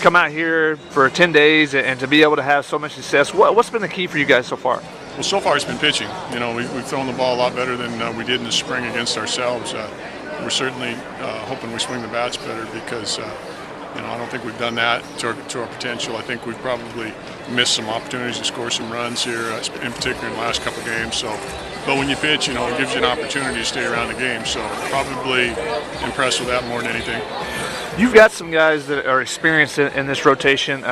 come out here for 10 days and to be able to have so much success, what's been the key for you guys so far? Well, so far it's been pitching. You know, we've thrown the ball a lot better than we did in the spring against ourselves. We're certainly hoping we swing the bats better because, you know, I don't think we've done that to our potential. I think we've probably missed some opportunities to score some runs here, in particular in the last couple of games. So, but when you pitch, you know, it gives you an opportunity to stay around the game. So probably impressed with that more than anything. You've got some guys that are experienced in this rotation.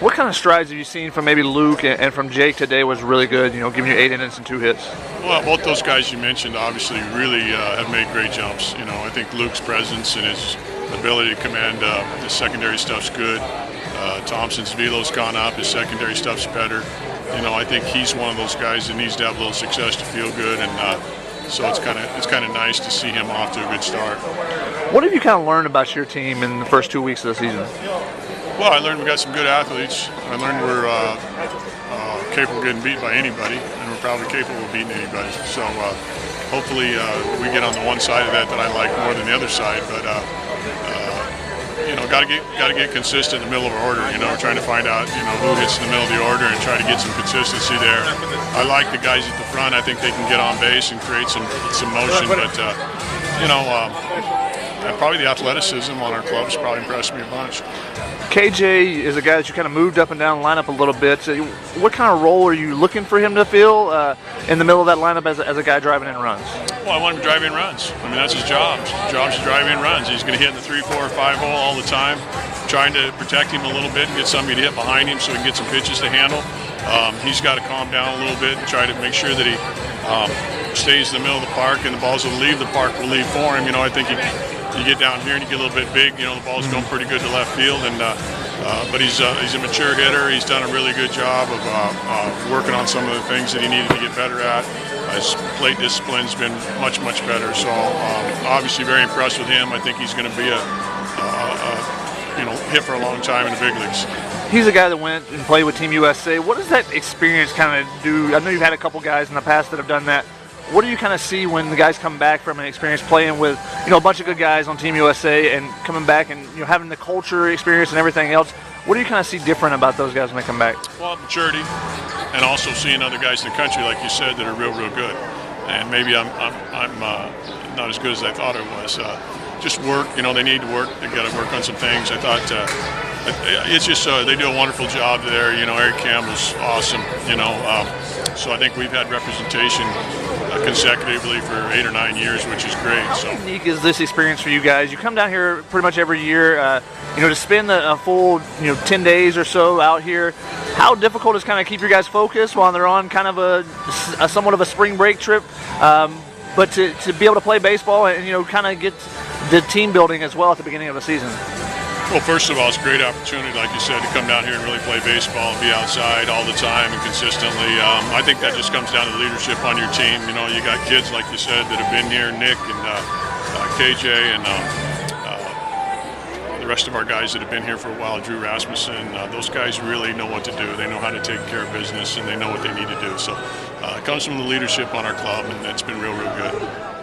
What kind of strides have you seen from maybe Luke and from Jake today was really good, you know, giving you 8 innings and 2 hits? Well, both those guys you mentioned obviously really have made great jumps. You know, I think Luke's presence and his ability to command his secondary stuff's good. Thompson's velo's gone up, his secondary stuff's better. You know, I think he's one of those guys that needs to have a little success to feel good, and so it's kind of nice to see him off to a good start. What have you kind of learned about your team in the first 2 weeks of the season? Well, I learned we got some good athletes. I learned we're capable of getting beat by anybody, and we're probably capable of beating anybody. So hopefully we get on the one side of that I like more than the other side. But you know, got to get consistent in the middle of our order. You know, we're trying to find out, you know, who hits in the middle of the order and try to get some consistency there. I like the guys at the front. I think they can get on base and create some motion. But you know, probably the athleticism on our clubs probably impressed me a bunch. KJ is a guy that you kind of moved up and down the lineup a little bit. So what kind of role are you looking for him to fill in the middle of that lineup as a guy driving in runs? Well, I want him to drive in runs. I mean, that's his job. His job's to drive in runs. He's going to hit in the 3, 4, 5 hole all the time, trying to protect him a little bit and get somebody to hit behind him so he can get some pitches to handle. He's got to calm down a little bit and try to make sure that he stays in the middle of the park, and the balls that leave the park will leave for him. You know, I think you get down here and you get a little bit big, you know, the ball's going pretty good to left field, and but he's a mature hitter. He's done a really good job of working on some of the things that he needed to get better at. His plate discipline's been much better. So obviously very impressed with him. I think he's going to be a you know, hit for a long time in the big leagues. He's a guy that went and played with Team USA. What does that experience kind of do? I know you've had a couple guys in the past that have done that. What do you kind of see when the guys come back from an experience playing with, you know, a bunch of good guys on Team USA and coming back and, you know, having the culture experience and everything else? What do you kind of see different about those guys when they come back? Well, maturity, and also seeing other guys in the country, like you said, that are real good. And maybe I'm not as good as I thought I was. Just work, you know, they need to work. They've got to work on some things. I thought it's just they do a wonderful job there. You know, Eric Campbell's awesome. You know, so I think we've had representation consecutively for 8 or 9 years, which is great. So how unique is this experience for you guys? You come down here pretty much every year, you know, to spend a full, you know, 10 days or so out here. How difficult is kind of keep your guys focused while they're on kind of a somewhat of a spring break trip, but to be able to play baseball and, you know, kind of get the team building as well at the beginning of the season? Well, first of all, it's a great opportunity, like you said, to come down here and really play baseball and be outside all the time and consistently. I think that just comes down to leadership on your team. You know, you got kids, like you said, that have been here, Nick and KJ and the rest of our guys that have been here for a while, Drew Rasmussen. Those guys really know what to do. They know how to take care of business, and they know what they need to do. So it comes from the leadership on our club, and it's been real good.